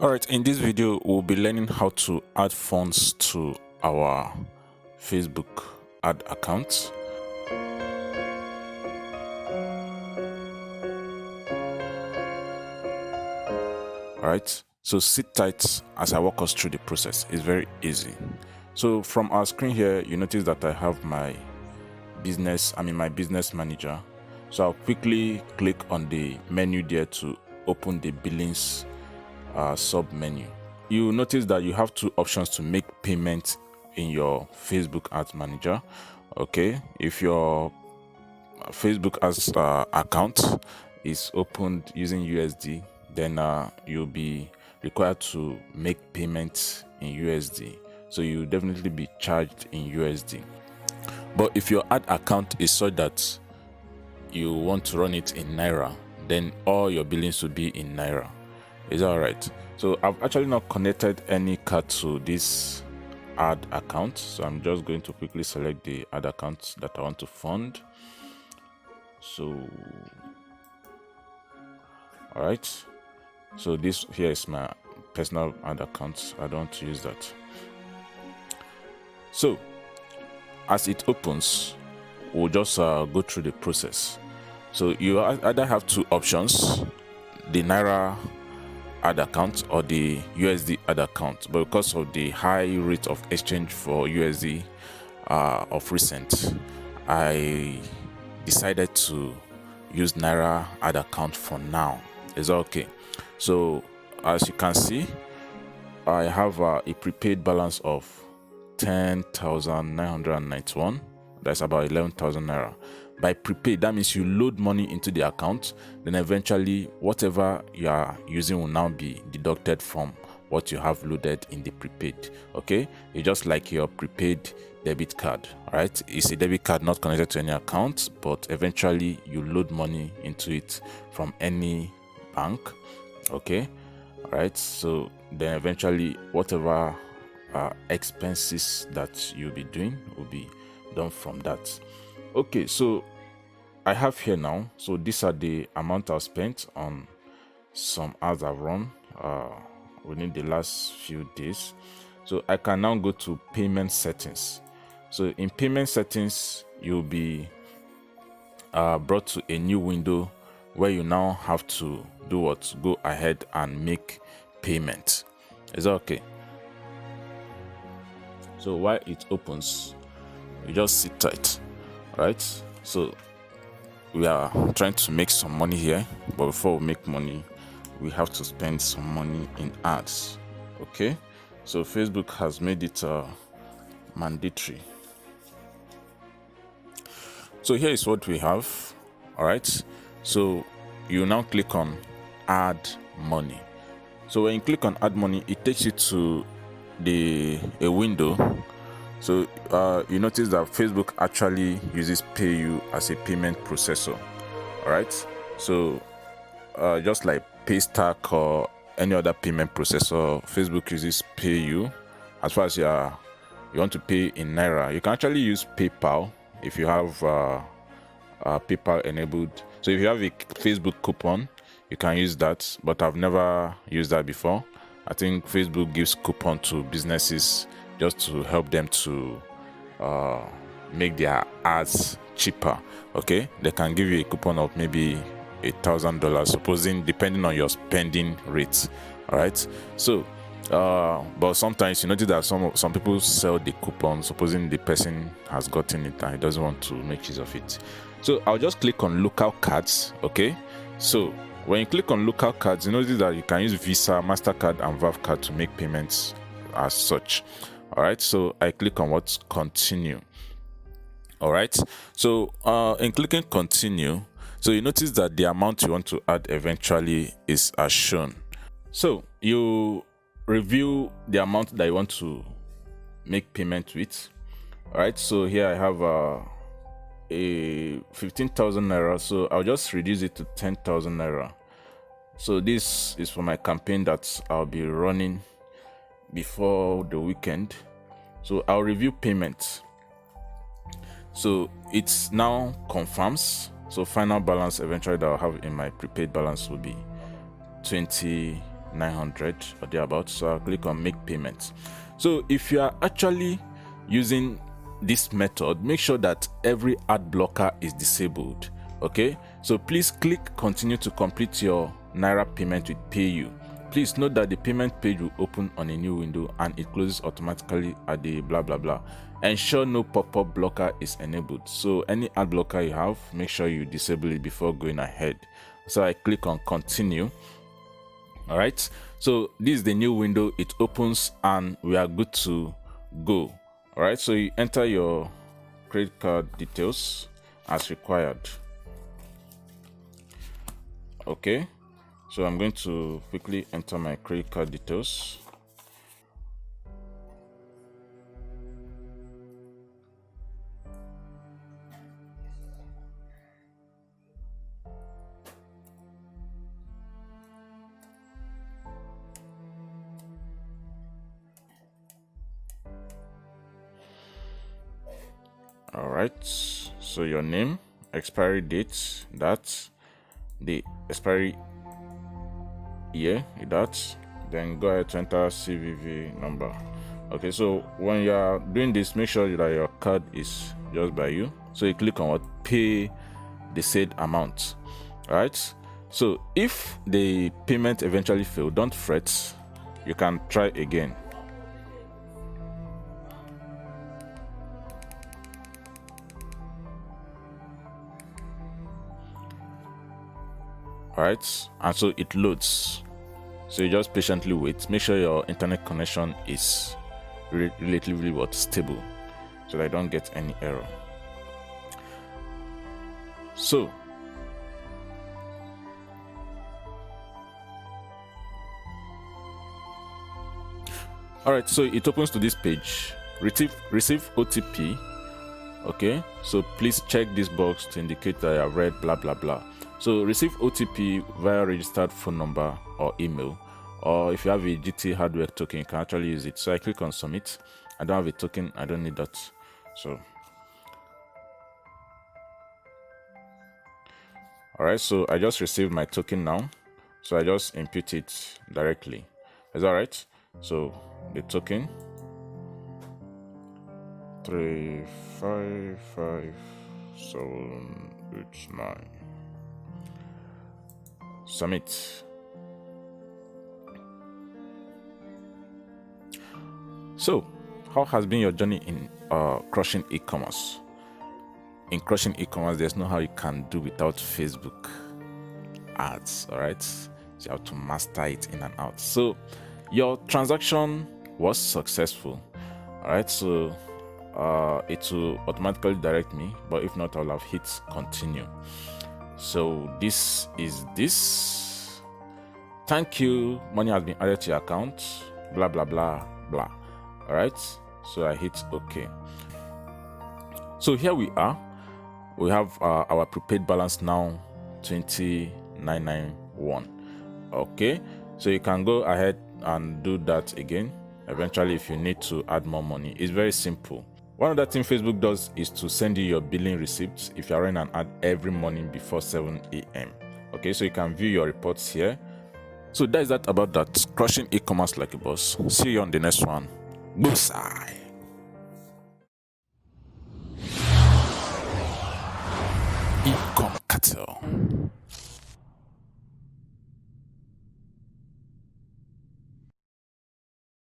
Alright, in this video we'll be learning how to add funds to our Facebook ad account. Alright, so sit tight as I walk us through the process. It's very easy. So from our screen here, you notice that I have my business manager. So I'll quickly click on the menu there to open the billings sub menu. You notice that you have two options to make payment in your Facebook Ads Manager. Okay, if your Facebook Ads account is opened using USD, then you'll be required to make payments in USD. So you'll definitely be charged in USD. But if your ad account is so that you want to run it in Naira, then all your billings will be in Naira. Is that alright? So I've actually not connected any card to this ad account, so I'm just going to quickly select the ad account that I want to fund. So alright, so this here is my personal ad account. I don't want to use that. So as it opens, we'll just go through the process. So you either have two options: the Naira ad account or the USD ad account. But because of the high rate of exchange for USD of recent, I decided to use Naira ad account for now. Is that okay? So as you can see, I have a prepaid balance of 10,991. That's about 11,000 naira. By prepaid, that means you load money into the account, then eventually whatever you are using will now be deducted from what you have loaded in the prepaid. Okay, it's just like your prepaid debit card. All right, it's a debit card not connected to any account, but eventually you load money into it from any bank. Okay, all right, so then eventually whatever expenses that you'll be doing will be done from that. Okay, so I have here now, so these are the amount I've spent on some ads I've run within the last few days. So I can now go to payment settings. So in payment settings, you'll be brought to a new window where you now have to do what? Go ahead and make payment. Is that okay? So while it opens, you just sit tight. Right, so we are trying to make some money here, but before we make money, we have to spend some money in ads. Okay, so Facebook has made it mandatory. So here is what we have. All right, so you now click on add money. So when you click on add money, it takes you to a window. So you notice that Facebook actually uses PayU as a payment processor. All right, so just like Paystack or any other payment processor, Facebook uses PayU. As far as you want to pay in Naira, you can actually use PayPal if you have PayPal enabled. So if you have a Facebook coupon, you can use that, but I've never used that before. I think Facebook gives coupon to businesses just to help them to make their ads cheaper. Okay, they can give you a coupon of maybe $1,000, supposing, depending on your spending rate. All right, so but sometimes you notice that some people sell the coupon, supposing the person has gotten it and he doesn't want to make use of it. So I'll just click on local cards. Okay, so when you click on local cards, you notice that you can use Visa, MasterCard, and Verve card to make payments as such. All right, so I click on what? Continue. All right, so in clicking continue, so you notice that the amount you want to add eventually is as shown. So you review the amount that you want to make payment with. All right, so here I have a 15,000 naira, so I'll just reduce it to 10,000 naira. So this is for my campaign that I'll be running before the weekend. So I'll review payments. So it's now confirms. So final balance eventually that I'll have in my prepaid balance will be 20 900 or thereabouts. So I'll click on make payments. So if you are actually using this method, make sure that every ad blocker is disabled. Okay, so please click continue to complete your Naira payment with PayU. Please note that the payment page will open on a new window and it closes automatically at the blah blah blah. Ensure no pop-up blocker is enabled. So any ad blocker you have, make sure you disable it before going ahead. So I click on continue. All right, so this is the new window. It opens and we are good to go. All right, so you enter your credit card details as required. Okay, so I'm going to quickly enter my credit card details. All right, so your name, expiry date, that's the expiry year, that, then go ahead to enter CVV number. Okay, so when you are doing this, make sure that your card is just by you. So you click on what, pay the said amount. All right, so if the payment eventually fail, don't fret, you can try again. All right, and so it loads. So you just patiently wait. Make sure your internet connection is relatively stable, so that I don't get any error. So all right, so it opens to this page. Receive OTP. Okay, so please check this box to indicate that I have read blah blah blah. So receive OTP via registered phone number or email, or if you have a GT hardware token, you can actually use it. So I click on submit. I don't have a token, I don't need that. So all right, so I just received my token now, so I just input it directly. Is that right? So the token 355789. Submit. So how has been your journey in Crushing e-commerce? In Crushing e-commerce, there's no how you can do without Facebook ads. All right, so you have to master it in and out. So your transaction was successful. All right, so it will automatically direct me, but if not, I'll have hit continue. So this is this. Thank you, money has been added to your account, blah blah blah blah. All right, so I hit OK. So here we are. We have our prepaid balance now 20991. Okay, so you can go ahead and do that again eventually if you need to add more money. It's very simple. One other thing Facebook does is to send you your billing receipts if you're running an ad every morning before 7 a.m. Okay, so you can view your reports here. So that is that about that. Crushing e-commerce like a boss. See you on the next one. Bullseye. E-commerce.